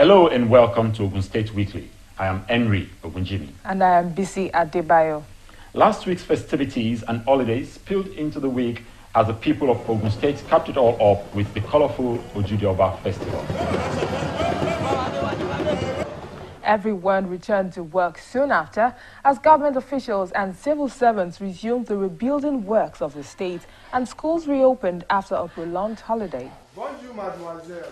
Hello and welcome to Ogun State Weekly. I am Henry Ogunjimi. And I am Bisi Adebayo. Last week's festivities and holidays spilled into the week as the people of Ogun State capped it all up with the colorful Ojudioba Festival. Everyone returned to work soon after as government officials and civil servants resumed the rebuilding works of the state and schools reopened after a prolonged holiday. Bonjour, mademoiselle.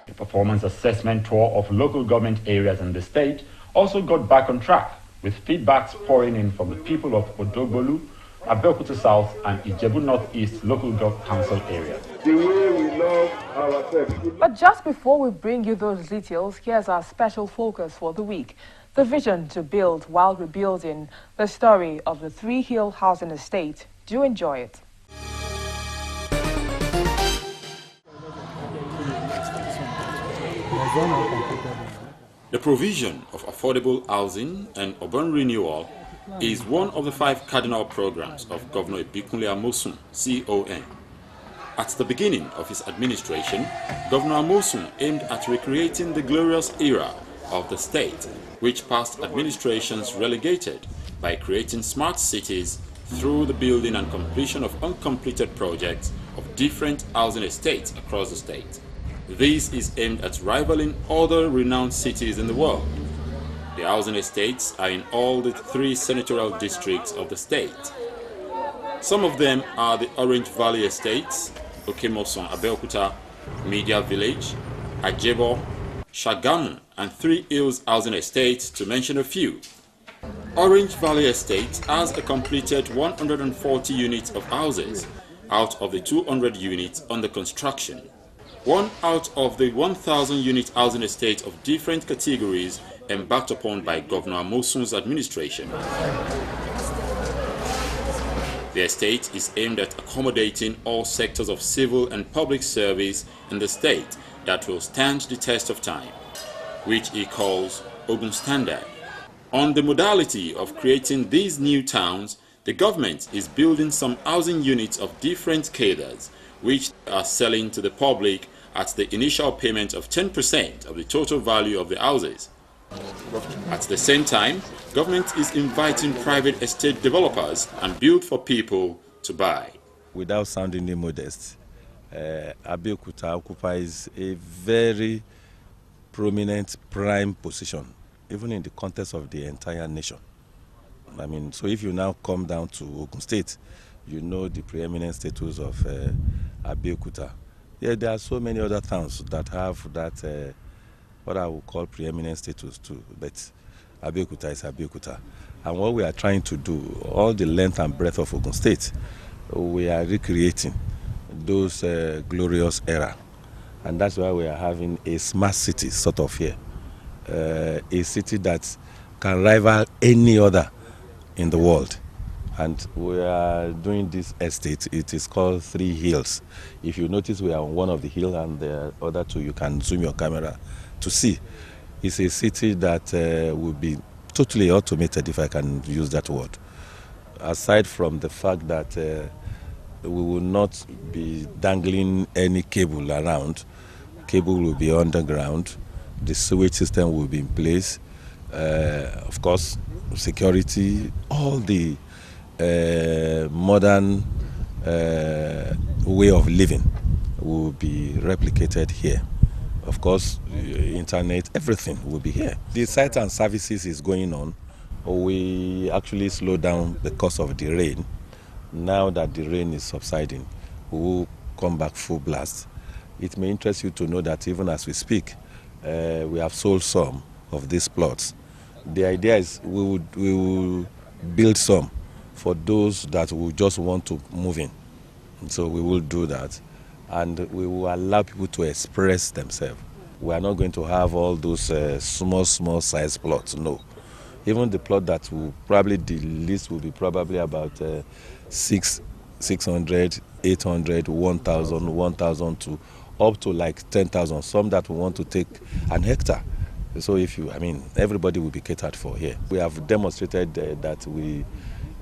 The performance assessment tour of local government areas in the state also got back on track, with feedbacks pouring in from the people of Odogbolu, Abeokuta South and Ijebu Northeast local government council areas. The way we love ourselves. But just before we bring you those details, here's our special focus for the week. The vision to build while rebuilding, the story of the Three Hill Housing Estate. Do enjoy it. The provision of affordable housing and urban renewal is one of the 5 cardinal programs of Governor Ibikunle Amosun, CON. At the beginning of his administration, Governor Amosun aimed at recreating the glorious era of the state, which past administrations relegated by creating smart cities through the building and completion of uncompleted projects of different housing estates across the state. This is aimed at rivaling other renowned cities in the world. The housing estates are in all the 3 senatorial districts of the state. Some of them are the Orange Valley Estates, Okemoson Abeokuta, Media Village, Ajebo, Shagamu, and Three Hills Housing Estates, to mention a few. Orange Valley Estate has a completed 140 units of houses out of the 200 units under construction. 1 out of the 1,000-unit housing estate of different categories embarked upon by Governor Amosun's administration. The estate is aimed at accommodating all sectors of civil and public service in the state that will stand the test of time, which he calls Ogun Standard. On the modality of creating these new towns, the government is building some housing units of different cadres, which are selling to the public at the initial payment of 10% of the total value of the houses. At the same time, government is inviting private estate developers and build for people to buy. Without sounding immodest, Abeokuta occupies a very prominent prime position, even in the context of the entire nation. I mean, so if you now come down to Ogun State, you know the preeminent status of Abeokuta. Yeah, there are so many other towns that have that, what I would call preeminent status too, but Abeokuta is Abeokuta. And what we are trying to do, all the length and breadth of Ogun State, we are recreating those glorious era. And that's why we are having a smart city sort of here. A city that can rival any other in the world. And we are doing this estate. It is called Three Hills. If you notice, we are on one of the hills, and the other 2 you can zoom your camera to see. It's a city that will be totally automated, if I can use that word. Aside from the fact that we will not be dangling any cable around, cable will be underground, the sewage system will be in place, of course, security, all the modern way of living will be replicated here. Of course, internet, everything will be here. The sites and services is going on. We actually slow down because of the rain. Now that the rain is subsiding, we will come back full blast. It may interest you to know that even as we speak, we have sold some of these plots. The idea is we will build some for those that will just want to move in. So we will do that, and we will allow people to express themselves. We are not going to have all those small size plots, no. Even the plot that will probably, the list will be probably about 600, 800, 1,000, 1,002, up to like 10,000. Some that we want to take an hectare. So everybody will be catered for here. We have demonstrated that we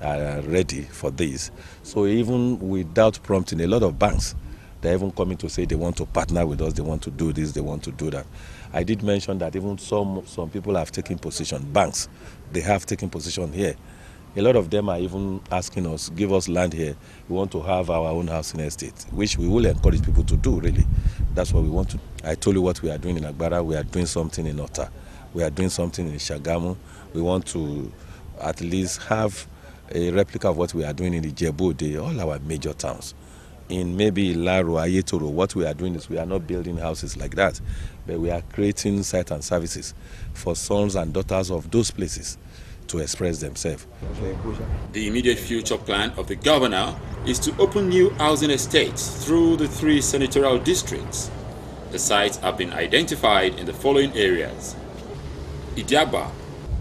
are ready for this. So even without prompting, a lot of banks They're even coming to say they want to partner with us, they want to do this, they want to do that. I did mention that even some people have taken position. Banks, they have taken position here. A lot of them are even asking us, give us land here. We want to have our own housing estate, which we will encourage people to do, really. That's what we want to. I told you what we are doing in Agbara. We are doing something in Ota. We are doing something in Shagamu. We want to at least have a replica of what we are doing in Ijebu, all our major towns. In maybe Ilaro, Ayetoro, what we are doing is we are not building houses like that, but we are creating sites and services for sons and daughters of those places to express themselves. The immediate future plan of the governor is to open new housing estates through the 3 senatorial districts. The sites have been identified in the following areas: Idiaba,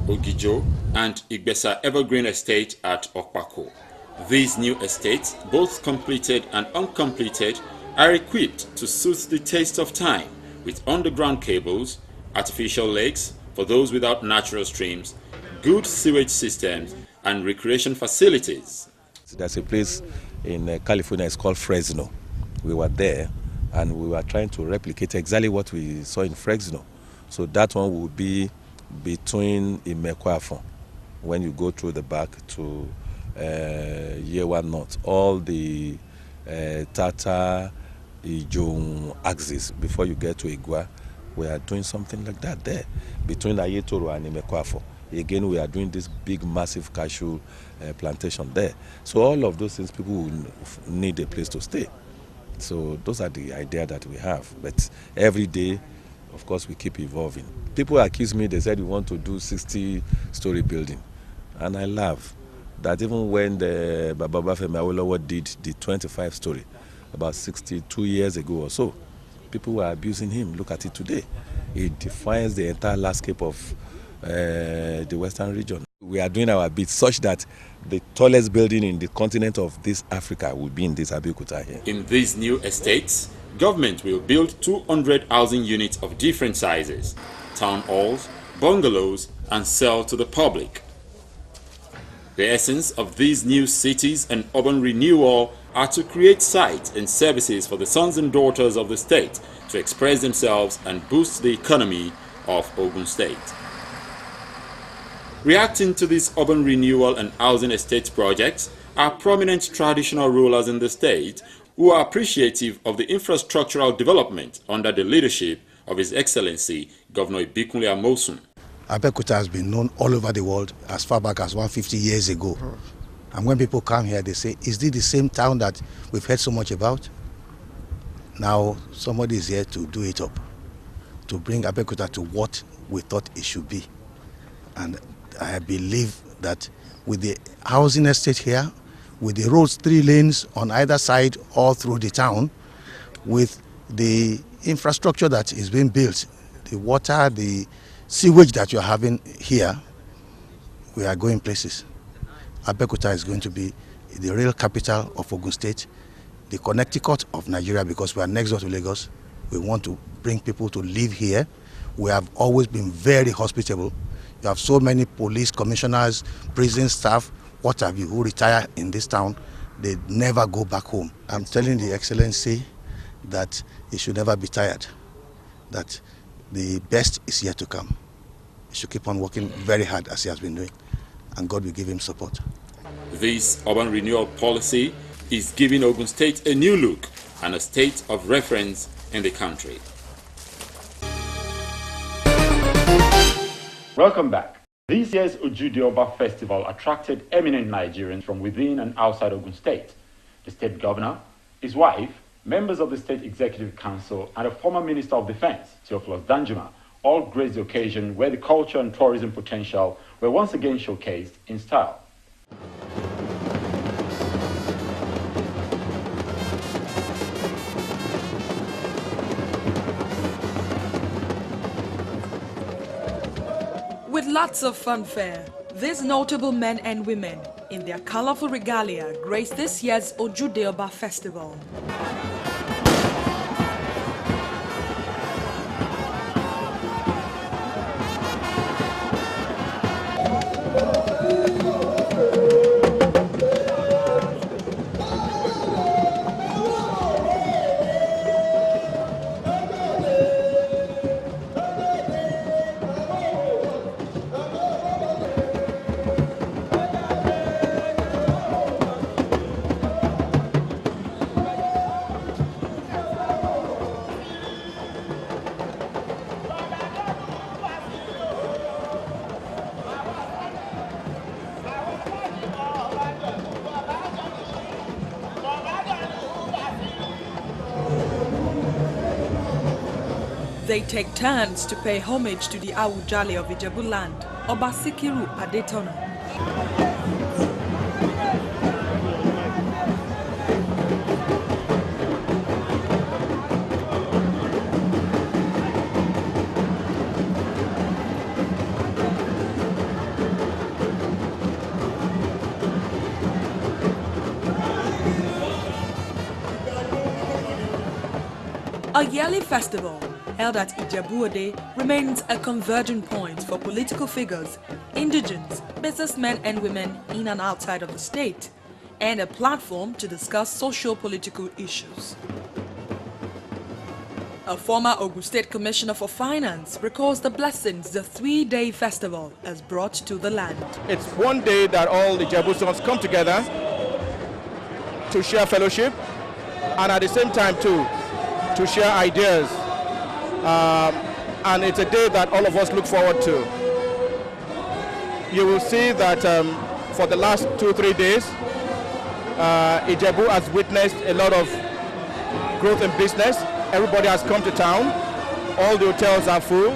Ogijo, and Igbesa Evergreen Estate at Okpako. These new estates, both completed and uncompleted, are equipped to suit the taste of time with underground cables, artificial lakes for those without natural streams, good sewage systems, and recreation facilities. There's a place in California, it's called Fresno. We were there and we were trying to replicate exactly what we saw in Fresno. So that one will be between Imekwafon, when you go through the back to Yewa North, all the Tata, Ijong axis before you get to Igwa. We are doing something like that there, between Ayetoro and Imekwafon. Again, we are doing this big, massive cashew plantation there. So all of those things, people will need a place to stay. So those are the idea that we have. But every day, of course, we keep evolving. People accuse me, they said we want to do 60-story building. And I laugh that even when the Baba Femi Awolowo did the 25-story, about 62 years ago or so, people were abusing him. Look at it today. It defines the entire landscape of the Western region. We are doing our bit such that the tallest building in the continent of this Africa will be in this Abeokuta here. In these new estates, government will build 200 housing units of different sizes, town halls, bungalows, and sell to the public. The essence of these new cities and urban renewal are to create sites and services for the sons and daughters of the state to express themselves and boost the economy of Ogun State. Reacting to these urban renewal and housing estate projects are prominent traditional rulers in the state who are appreciative of the infrastructural development under the leadership of His Excellency Governor Ibikunle Amosun. Abeokuta has been known all over the world as far back as 150 years ago. And when people come here, they say, is this the same town that we've heard so much about? Now, somebody is here to do it up, to bring Abeokuta to what we thought it should be. And I believe that with the housing estate here, with the roads 3 lanes on either side all through the town, with the infrastructure that is being built, the water, the sewage that you're having here, we are going places. Abeokuta is going to be the real capital of Ogun State, the Connecticut of Nigeria, because we are next door to Lagos. We want to bring people to live here. We have always been very hospitable. You have so many police commissioners, prison staff, what have you, who retire in this town. They never go back home. I'm telling the Excellency that he should never be tired, that the best is yet to come. He should keep on working very hard as he has been doing, and God will give him support. This urban renewal policy is giving Ogun State a new look and a state of reference in the country. Welcome back. This year's Ojude Festival attracted eminent Nigerians from within and outside Ogun State. The state governor, his wife, members of the State Executive Council, and a former Minister of Defense, Theophilus Danjuma, all graced the occasion where the culture and tourism potential were once again showcased in style. With lots of fanfare, these notable men and women in their colorful regalia graced this year's Ojude Festival. They take turns to pay homage to the Awujale of Ijebu land, Oba Sikiru Adetono. A yearly festival held at Ijebu-Ode remains a converging point for political figures, indigents, businessmen and women in and outside of the state, and a platform to discuss socio-political issues. A former Ogun State Commissioner for Finance recalls the blessings the three-day festival has brought to the land. It's one day that all the Ijebu-sons come together to share fellowship and at the same time to share ideas. And it's a day that all of us look forward to. You will see that for the last 2-3 days, Ijebu has witnessed a lot of growth in business. Everybody has come to town. All the hotels are full.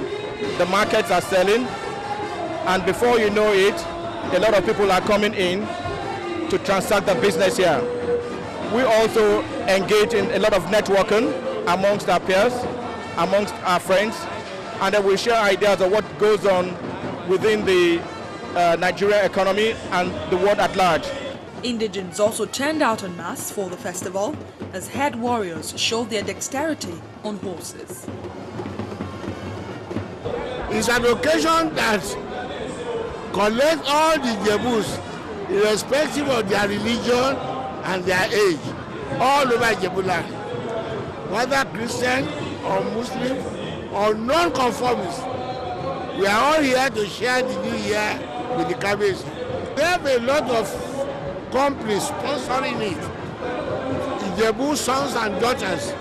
The markets are selling. And before you know it, a lot of people are coming in to transact the business here. We also engage in a lot of networking amongst our peers, amongst our friends, and then we share ideas of what goes on within the Nigerian economy and the world at large. Indigents also turned out en masse for the festival as head warriors showed their dexterity on horses. It's an occasion that collects all the Jebus, irrespective of their religion and their age, all over Ijebu land. Whether Christian or Muslim or non-conformist, we are all here to share the new year with the cabbage. They have a lot of companies sponsoring it, Ijebu sons and daughters,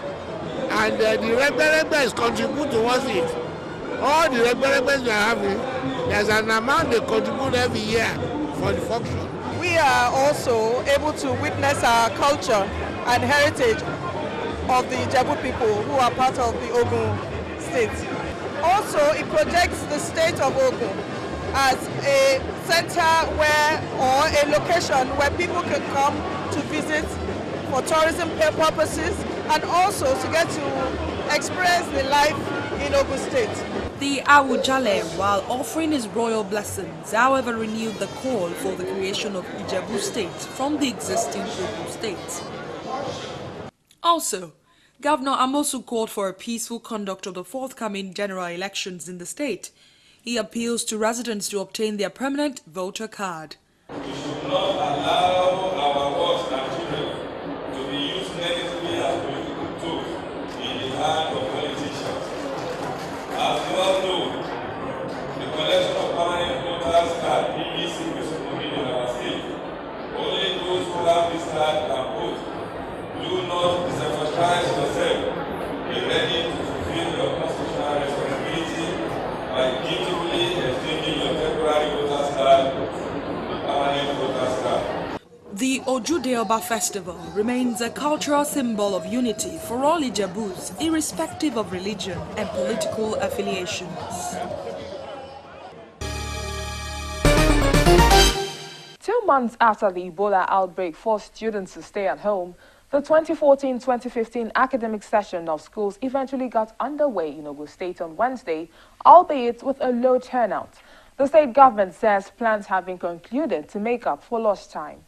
and the Regberegbes contribute towards it. All the Regberegbes we are having, there's an amount they contribute every year for the function. We are also able to witness our culture and heritage of the Ijebu people who are part of the Ogun state. Also, it projects the state of Ogun as a center or a location where people can come to visit for tourism purposes and also to get to experience the life in Ogun state. The Awujale, while offering his royal blessings, however renewed the call for the creation of Ijebu state from the existing Ogun state. Also, Governor Amosu called for a peaceful conduct of the forthcoming general elections in the state. He appeals to residents to obtain their permanent voter card. We should not allow our words and children to be used negatively as political tools in the hands of politicians. As you all know, the collection of permanent voters card PVC is prohibited in our state. Only those who have this card can vote. Do not disenfranchise yourself. Be ready to fulfill your constitutional responsibility by dutifully exchanging your temporary voter's card with permanent voter's card. The Ojude-Oba festival remains a cultural symbol of unity for all Ijebus, irrespective of religion and political affiliations. 2 months after the Ebola outbreak forced students to stay at home, the 2014-2015 academic session of schools eventually got underway in Ogun State on Wednesday, albeit with a low turnout. The state government says plans have been concluded to make up for lost time.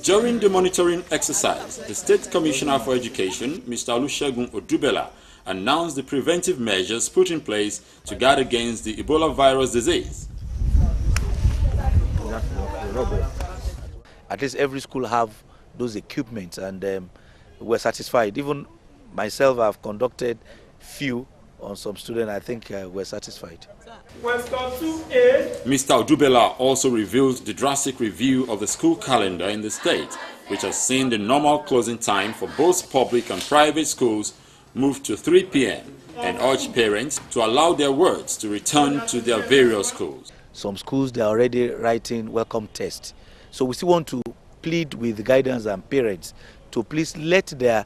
During the monitoring exercise, the State Commissioner for Education, Mr. Olusegun Odubela, announced the preventive measures put in place to guard against the Ebola virus disease. At least every school have those equipment, and we're satisfied. Even myself, I've conducted few on some students. I think we're satisfied. Mr. Odubela also revealed the drastic review of the school calendar in the state, which has seen the normal closing time for both public and private schools move to 3 p.m. and urged parents to allow their wards to return to their various schools. Some schools, they're already writing welcome tests. So we still want to plead with the guidance and parents to please let their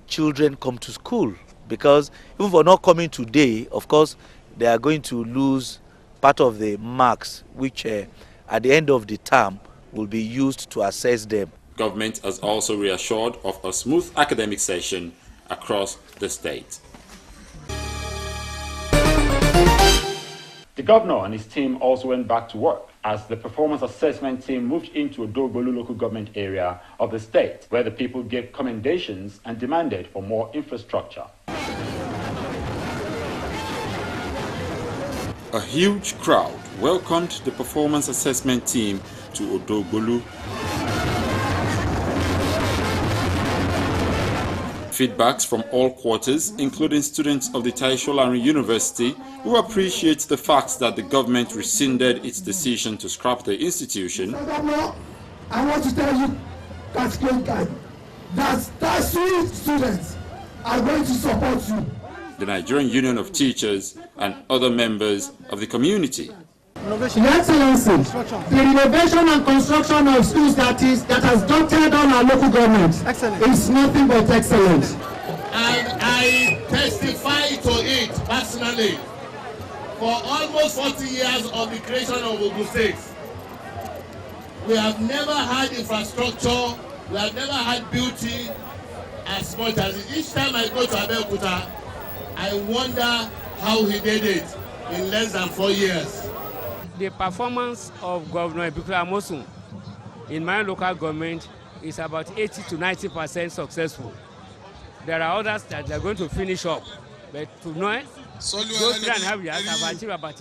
children come to school, because even for not coming today, of course, they are going to lose part of the marks, which at the end of the term will be used to assess them. Government has also reassured of a smooth academic session across the state. The governor and his team also went back to work as the performance assessment team moved into Odogbolu local government area of the state, where the people gave commendations and demanded for more infrastructure. A huge crowd welcomed the performance assessment team to Odogbolu. Feedbacks from all quarters, including students of the Taisholari University, who appreciate the fact that the government rescinded its decision to scrap the institution. I want to tell you that students are going to support you. The Nigerian Union of Teachers and other members of the community. Your Excellency, the renovation and construction of schools that has dotted on our local government is nothing but excellent. And I testify to it personally. For almost 40 years of the creation of Ogun State, we have never had infrastructure, we have never had beauty as much as it. Each time I go to Abeokuta, I wonder how he did it in less than 4 years. The performance of Governor Ibikunle Amosun in my local government is about 80 to 90% successful. There are others that they are going to finish up, but to know those 3.5 years have achieved about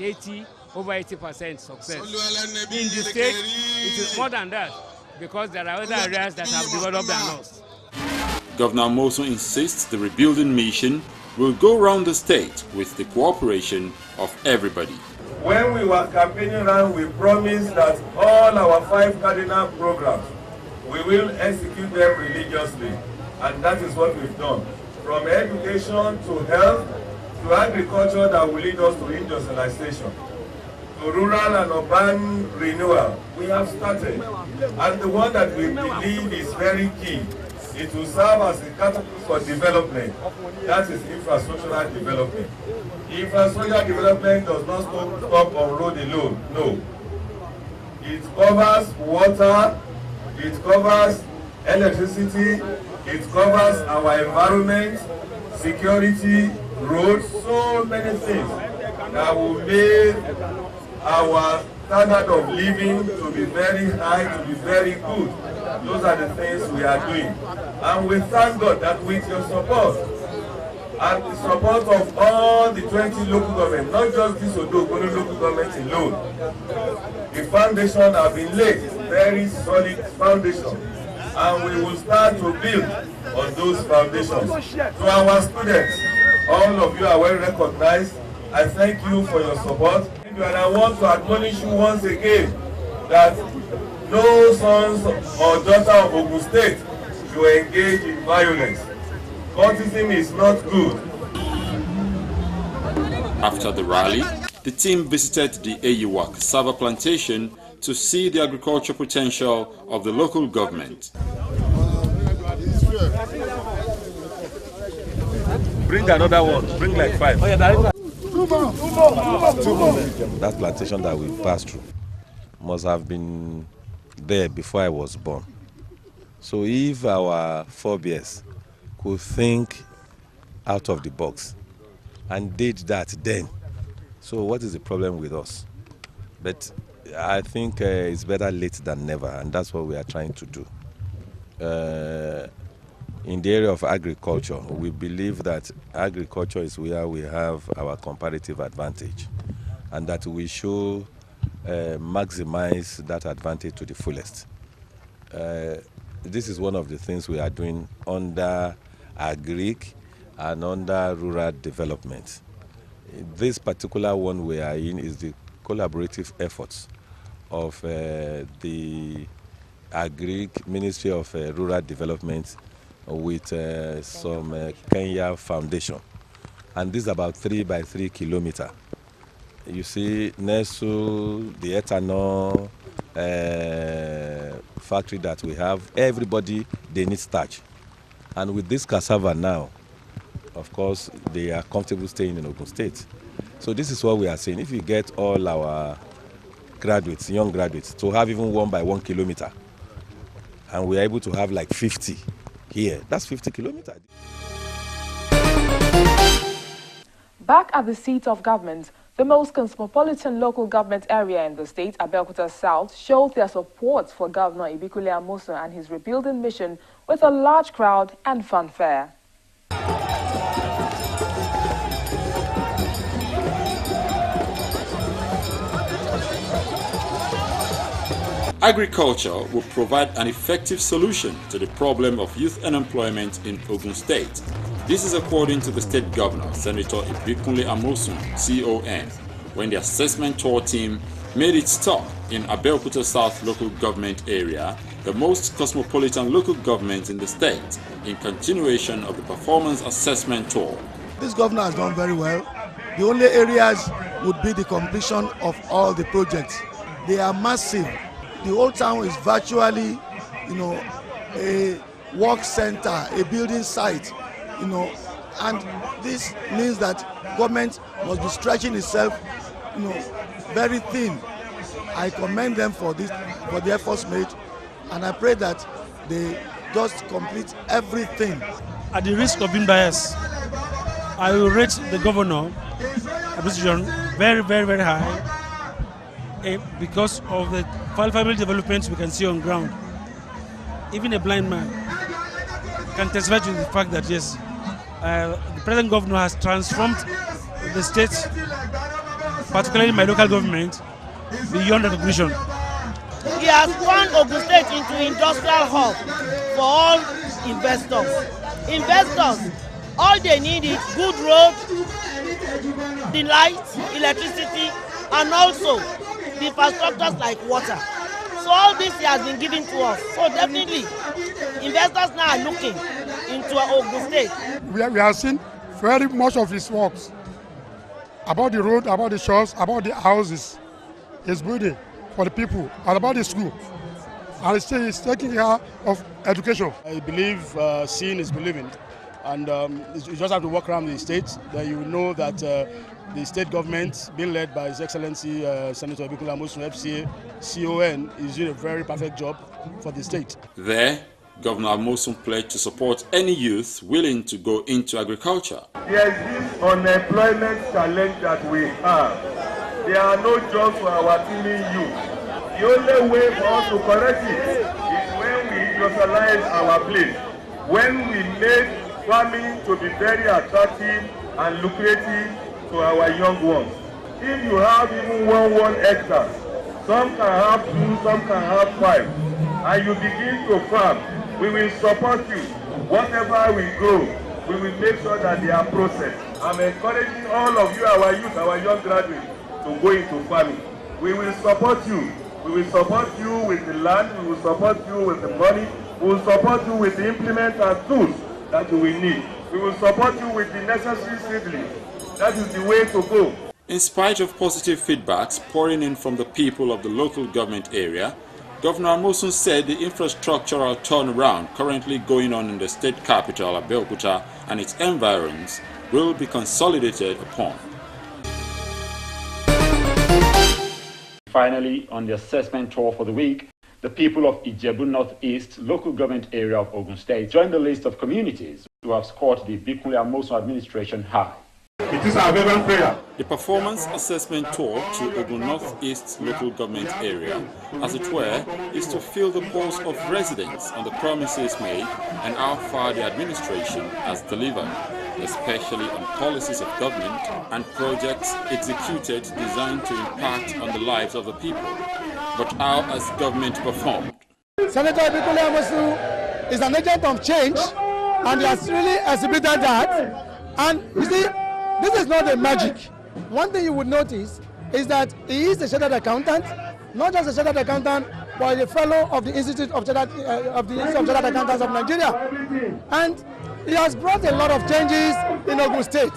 over 80% success. In the state, it is more than that because there are other areas that have developed than us. Governor Amosun insists the rebuilding mission will go around the state with the cooperation of everybody. When we were campaigning around, we promised that all our 5 cardinal programs, we will execute them religiously. And that is what we've done. From education to health to agriculture that will lead us to industrialization, to rural and urban renewal, we have started. And the one that we believe is very key, it will serve as a catalyst for development. That is infrastructural development. Infrastructural development does not stop on road alone. No. It covers water, it covers electricity, it covers our environment, security, roads, so many things that will make our standard of living to be very high, to be very good. Those are the things we are doing. And we thank God that with your support and the support of all the 20 local governments, not just this Odogbolu local government alone, the foundation has been laid, very solid foundation. And we will start to build on those foundations. To our students, all of you are well recognized. I thank you for your support. And I want to admonish you once again that no sons or daughter of Ogun State should engage in violence. Cultism is not good. After the rally, the team visited the AUWA cassava plantation to see the agricultural potential of the local government. Bring another one. Bring like 5. Two more. That plantation that we passed through must have been there before I was born. So if our forebears could think out of the box and did that then, so what is the problem with us? But I think it's better late than never, and that's what we are trying to do. In the area of agriculture, we believe that agriculture is where we have our comparative advantage, and that we should maximize that advantage to the fullest. This is one of the things we are doing under agric and under rural development. This particular one we are in is the collaborative efforts of the agric Ministry of Rural Development with some Kenya Foundation, and this is about 3 by 3 kilometers. You see, Nesu, the ethanol factory that we have, everybody, they need starch. And with this cassava now, of course, they are comfortable staying in Ogun State. So this is what we are saying. If we get all our graduates, young graduates, to have even 1 by 1 kilometer, and we are able to have like 50 here, that's 50 kilometers. Back at the seat of government, the most cosmopolitan local government area in the state, Abeokuta South, showed their support for Governor Ibikunle Amosun and his rebuilding mission with a large crowd and fanfare. Agriculture will provide an effective solution to the problem of youth unemployment in Ogun State. This is according to the State Governor, Senator Ibikunle Amosun, CON, when the assessment tour team made its stop in Abeokuta South local government area, the most cosmopolitan local government in the state, in continuation of the performance assessment tour. This governor has done very well. The only areas would be the completion of all the projects. They are massive. The whole town is virtually, a work center, a building site, and this means that government must be stretching itself, very thin. I commend them for this, for the efforts made, and I pray that they just complete everything. At the risk of being biased, I will rate the governor administration very, very, very high. Because of the family developments we can see on ground. Even a blind man can testify to the fact that yes, the present governor has transformed the state, particularly my local government, beyond recognition. He has turned Ogun State into industrial hub for all investors. Investors, all they need is good roads, the light, electricity, and also the infrastructures like water. So all this has been given to us. So definitely, investors now are looking into Ogun State. We have seen very much of his works. About the road, about the shops, about the houses, his building for the people, and about the school. And he's taking care of education. I believe seeing is believing. And you just have to walk around the state, then you will know that the state government, being led by His Excellency Senator Ibikunle Amosun, FCA, CON, is doing a very perfect job for the state. There, Governor Amosun pledged to support any youth willing to go into agriculture. There is this unemployment challenge that we have. There are no jobs for our teeming youth. The only way for us to correct it is when we industrialize our place, when we make farming to be very attractive and lucrative to our young ones. If you have even one hectare, some can have 2, some can have 5, and you begin to farm, we will support you. Whatever we grow, we will make sure that they are processed. I'm encouraging all of you, our youth, our young graduates, to go into farming. We will support you. We will support you with the land, we will support you with the money, we will support you with the implements and tools that you will need. We will support you with the necessary seedlings. That is the way to go. In spite of positive feedbacks pouring in from the people of the local government area, Governor Amosun said the infrastructural turnaround currently going on in the state capital, Abeokuta, and its environs will be consolidated upon. Finally, on the assessment tour for the week, the people of Ijebu Northeast local government area of Ogun State joined the list of communities who have scored the Ibikunle Amosun administration high. It is our fervent prayer. The performance assessment tour to Ogun Northeast local government area, as it were, is to feel the pulse of residents on the promises made and how far the administration has delivered, especially on policies of government and projects executed designed to impact on the lives of the people. But how has government performed? Senator Ibikunle Amosun is an agent of change, and he has really exhibited that. And you see, this is not a magic. One thing you would notice is that he is a chartered accountant, not just a chartered accountant, but a fellow of the Institute of Chartered Accountants of Nigeria. And he has brought a lot of changes in Ogun State.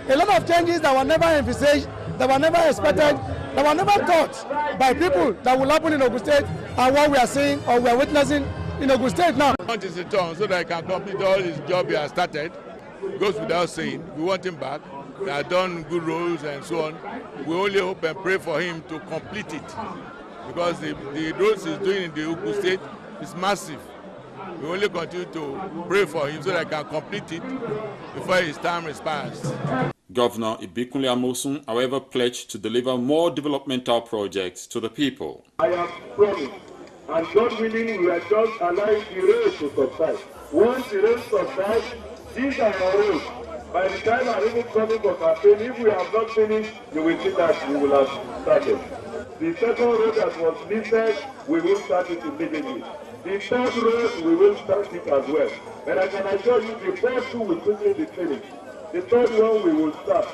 A lot of changes that were never envisaged, that were never expected, that were never thought by people that will happen in Ogun State, and what we are seeing or we are witnessing in Ogun State now. We want his return so that he can complete all his job he has started. It goes without saying. We want him back. He has done good roles and so on. We only hope and pray for him to complete it, because the roles he's doing in the Ogun State is massive. We only continue to pray for him so that he can complete it before his time expires. Governor Ibikunle Amosun, however, pledged to deliver more developmental projects to the people. I have promised, and God willing, we are just allowing the road to subside. Once the road subsides, these are our roads. By the time I'm even coming for campaign, if we have not finished, you will see that we will have started. The second road that was listed, we will start it immediately. The third road, we will start it as well. And I can assure you, the first two will quickly be finished. The third one we will start.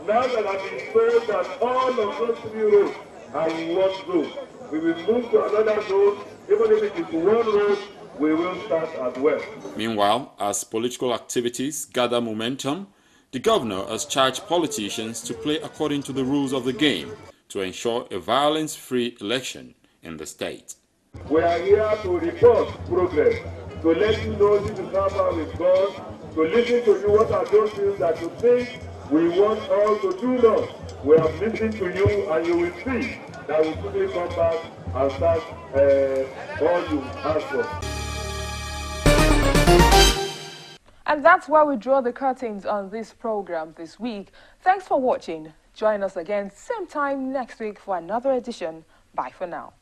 Now that I've been told that all of those 3 roads are in one zone, we will move to another zone. Even if it is one road, we will start as well. Meanwhile, as political activities gather momentum, the governor has charged politicians to play according to the rules of the game to ensure a violence-free election in the state. We are here to report progress, to let you know this is how far we've gone, to listen to you, what are those things that you think we want all to do now. We have listened to you, and you will see that we quickly come back and start all you ask for. And that's where we draw the curtains on this program this week. Thanks for watching. Join us again same time next week for another edition. Bye for now.